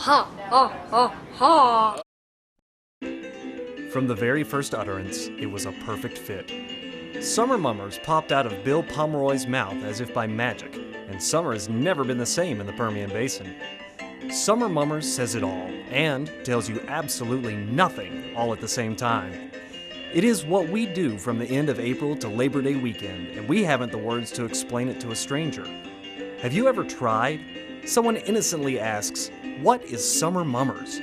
Ha, ha, ha, ha. From the very first utterance, it was a perfect fit. Summer Mummers popped out of Bill Pomeroy's mouth as if by magic, and summer has never been the same in the Permian Basin. Summer Mummers says it all, and tells you absolutely nothing all at the same time. It is what we do from the end of April to Labor Day weekend, and we haven't the words to explain it to a stranger. Have you ever tried? Someone innocently asks, "What is Summer Mummers?"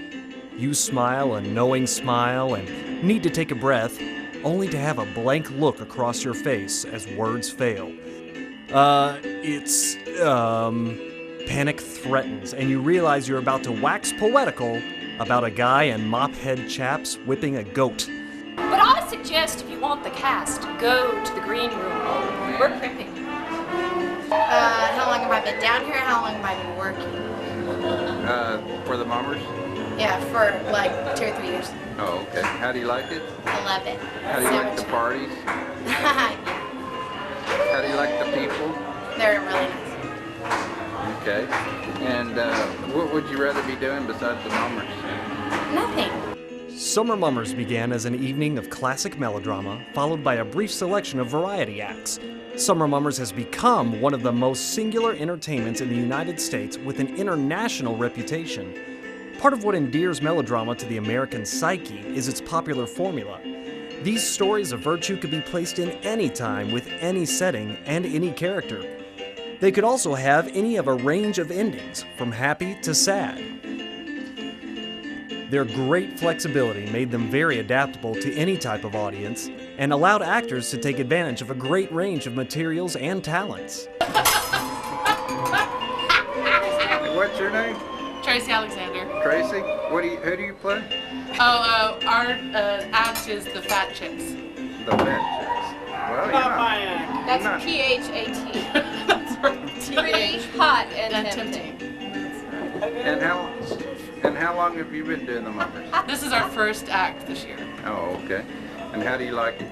You smile a knowing smile and need to take a breath, only to have a blank look across your face as words fail. Panic threatens, and you realize you're about to wax poetical about a guy in mop-head chaps whipping a goat. But I suggest if you want the cast, go to the green room. We're prepping. How long have I been down here? How long have I been working? For the Mummers? Yeah, for like 2 or 3 years. Oh, okay. How do you like it? I love it. How do you like the parties? How do you like the people? They're really nice. Okay. And what would you rather be doing besides the Mummers? Nothing. Summer Mummers began as an evening of classic melodrama, followed by a brief selection of variety acts. Summer Mummers has become one of the most singular entertainments in the United States with an international reputation. Part of what endears melodrama to the American psyche is its popular formula. These stories of virtue could be placed in any time with any setting and any character. They could also have any of a range of endings, from happy to sad. Their great flexibility made them very adaptable to any type of audience and allowed actors to take advantage of a great range of materials and talents. What's your name? Tracy Alexander. Tracy? Who do you play? Our act is the Fat Chicks. The Fat Chicks. Well, you're not. That's P-H-A-T. Pretty, hot, and tempting. And how long have you been doing the Mummers? This is our first act this year. Oh, okay. And how do you like it?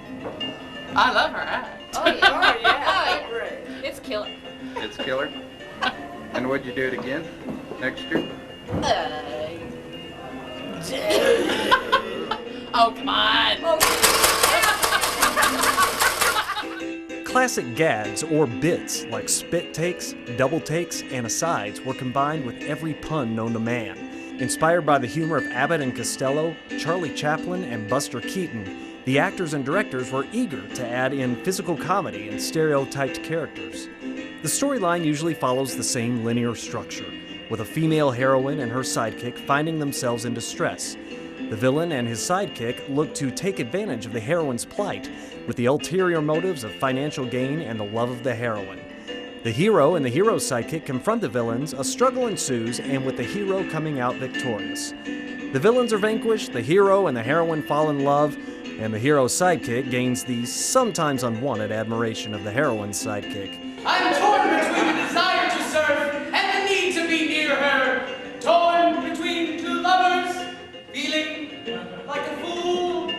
I love our act. Oh, yeah. Oh, yeah. Oh, yeah. It's killer. It's killer? And would you do it again next year? Oh, come on. Classic gags or bits like spit takes, double takes, and asides were combined with every pun known to man. Inspired by the humor of Abbott and Costello, Charlie Chaplin, and Buster Keaton, the actors and directors were eager to add in physical comedy and stereotyped characters. The storyline usually follows the same linear structure, with a female heroine and her sidekick finding themselves in distress. The villain and his sidekick look to take advantage of the heroine's plight, with the ulterior motives of financial gain and the love of the heroine. The hero and the hero's sidekick confront the villains, a struggle ensues, and with the hero coming out victorious. The villains are vanquished, the hero and the heroine fall in love, and the hero's sidekick gains the sometimes unwanted admiration of the heroine's sidekick. I'm torn between the desire to serve and the need to be near her. Torn between two lovers, feeling like a fool.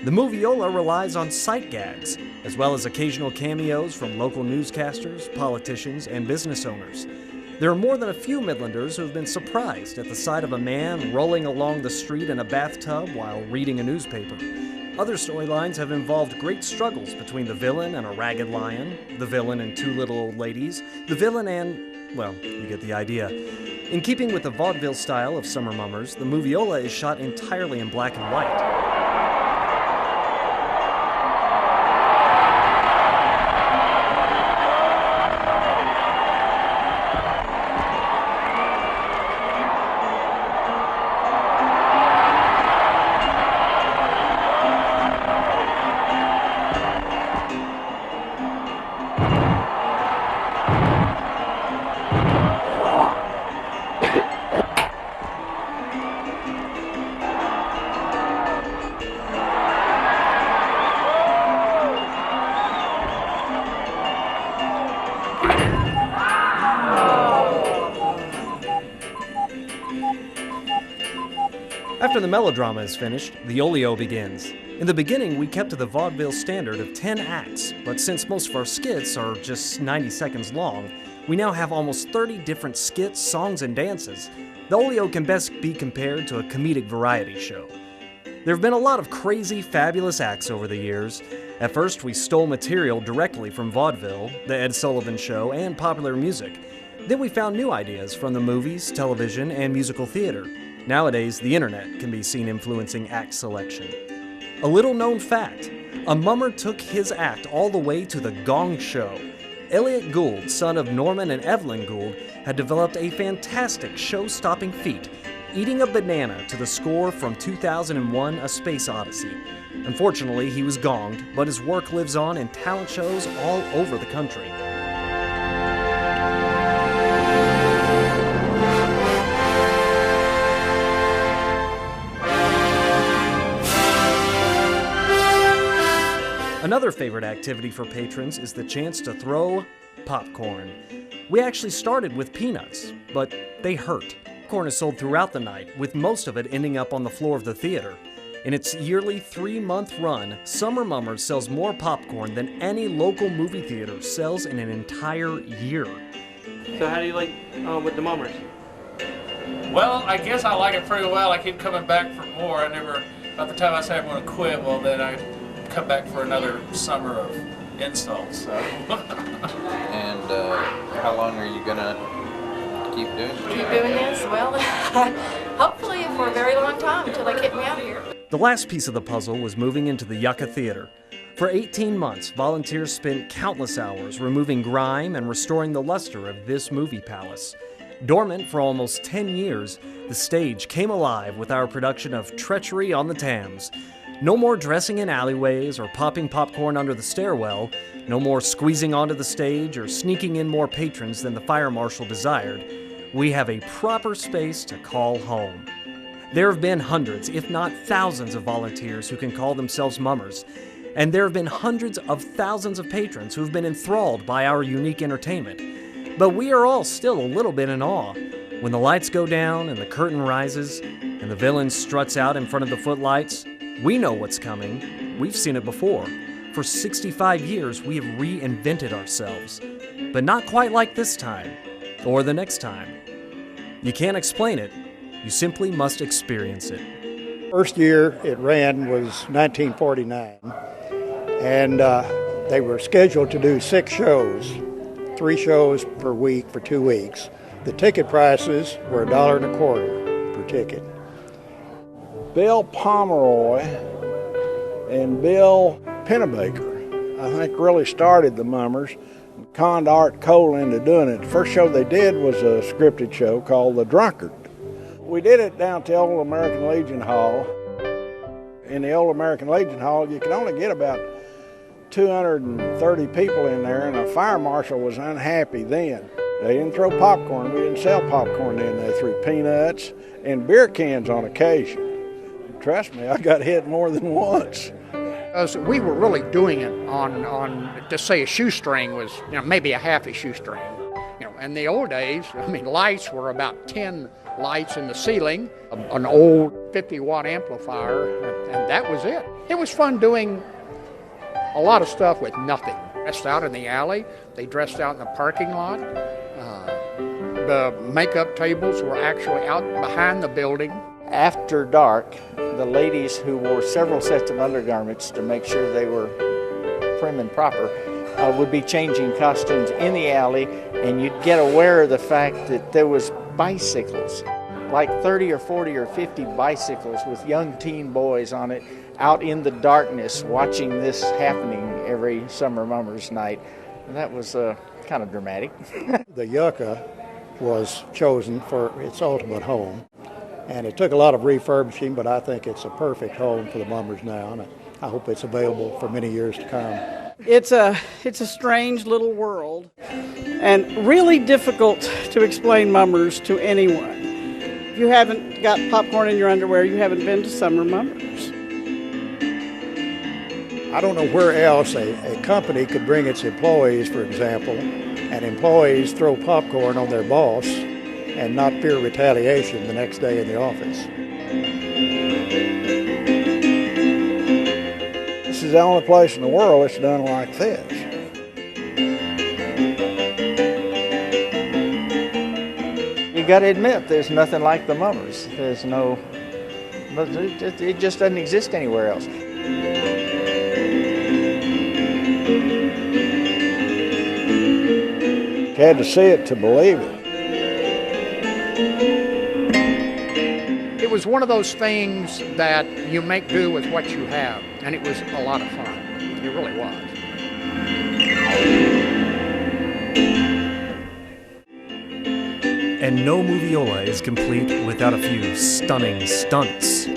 The Moviola relies on sight gags, as well as occasional cameos from local newscasters, politicians, and business owners. There are more than a few Midlanders who have been surprised at the sight of a man rolling along the street in a bathtub while reading a newspaper. Other storylines have involved great struggles between the villain and a ragged lion, the villain and two little old ladies, the villain and, well, you get the idea. In keeping with the vaudeville style of Summer Mummers, the Moviola is shot entirely in black and white. After the melodrama is finished, the olio begins. In the beginning, we kept to the vaudeville standard of 10 acts, but since most of our skits are just 90 seconds long, we now have almost 30 different skits, songs, and dances. The olio can best be compared to a comedic variety show. There have been a lot of crazy, fabulous acts over the years. At first, we stole material directly from vaudeville, The Ed Sullivan Show, and popular music. Then we found new ideas from the movies, television, and musical theater. Nowadays, the internet can be seen influencing act selection. A little known fact, a mummer took his act all the way to the Gong Show. Elliot Gould, son of Norman and Evelyn Gould, had developed a fantastic show-stopping feat, eating a banana to the score from 2001: A Space Odyssey. Unfortunately, he was gonged, but his work lives on in talent shows all over the country. Another favorite activity for patrons is the chance to throw popcorn. We actually started with peanuts, but they hurt. Popcorn is sold throughout the night, with most of it ending up on the floor of the theater. In its yearly 3-month run, Summer Mummers sells more popcorn than any local movie theater sells in an entire year. So how do you like with the Mummers? Well, I guess I like it pretty well. I keep coming back for more. By the time I say I'm going to quit, well, then I come back for another summer of installs. So. And how long are you gonna keep doing it? Keep doing this? Well, hopefully for a very long time until they kick me out of here. The last piece of the puzzle was moving into the Yucca Theater. For 18 months, volunteers spent countless hours removing grime and restoring the luster of this movie palace. Dormant for almost 10 years, the stage came alive with our production of Treachery on the Thames. No more dressing in alleyways or popping popcorn under the stairwell. No more squeezing onto the stage or sneaking in more patrons than the fire marshal desired. We have a proper space to call home. There have been hundreds, if not thousands, of volunteers who can call themselves mummers. And there have been hundreds of thousands of patrons who have been enthralled by our unique entertainment. But we are all still a little bit in awe. When the lights go down and the curtain rises and the villain struts out in front of the footlights, we know what's coming. We've seen it before. For 65 years, we have reinvented ourselves. But not quite like this time, or the next time. You can't explain it. You simply must experience it. First year it ran was 1949, and they were scheduled to do 6 shows, 3 shows per week for 2 weeks. The ticket prices were $1.25 per ticket. Bill Pomeroy and Bill Pennebaker, I think, really started the Mummers, conned Art Cole into doing it. The first show they did was a scripted show called The Drunkard. We did it down to the Old American Legion Hall. In the Old American Legion Hall, you could only get about 230 people in there, and a fire marshal was unhappy then. They didn't throw popcorn. We didn't sell popcorn then. They threw peanuts and beer cans on occasion. Trust me, I got hit more than once. We were really doing it on to say a shoestring was, maybe a half a shoestring. In the old days, lights were about 10 lights in the ceiling, an old 50-watt amplifier, and that was it. It was fun doing a lot of stuff with nothing. Dressed out in the alley, they dressed out in the parking lot. The makeup tables were actually out behind the building. After dark, the ladies who wore several sets of undergarments to make sure they were prim and proper would be changing costumes in the alley, and you'd get aware of the fact that there was bicycles, like 30 or 40 or 50 bicycles with young teen boys on it, out in the darkness watching this happening every Summer Mummers night. And that was kind of dramatic. The Yucca was chosen for its ultimate home. And it took a lot of refurbishing, but I think it's a perfect home for the Mummers now, and I hope it's available for many years to come. It's a strange little world, and really difficult to explain Mummers to anyone. If you haven't got popcorn in your underwear, you haven't been to Summer Mummers. I don't know where else a company could bring its employees, for example, and employees throw popcorn on their boss and not fear retaliation the next day in the office. is the only place in the world that's done like this. You got to admit, there's nothing like the MuMmers. There's no, it just doesn't exist anywhere else. You had to see it to believe it. It was one of those things that you make do with what you have, and it was a lot of fun. It really was. And no Moviola is complete without a few stunning stunts.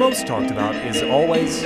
most talked about is always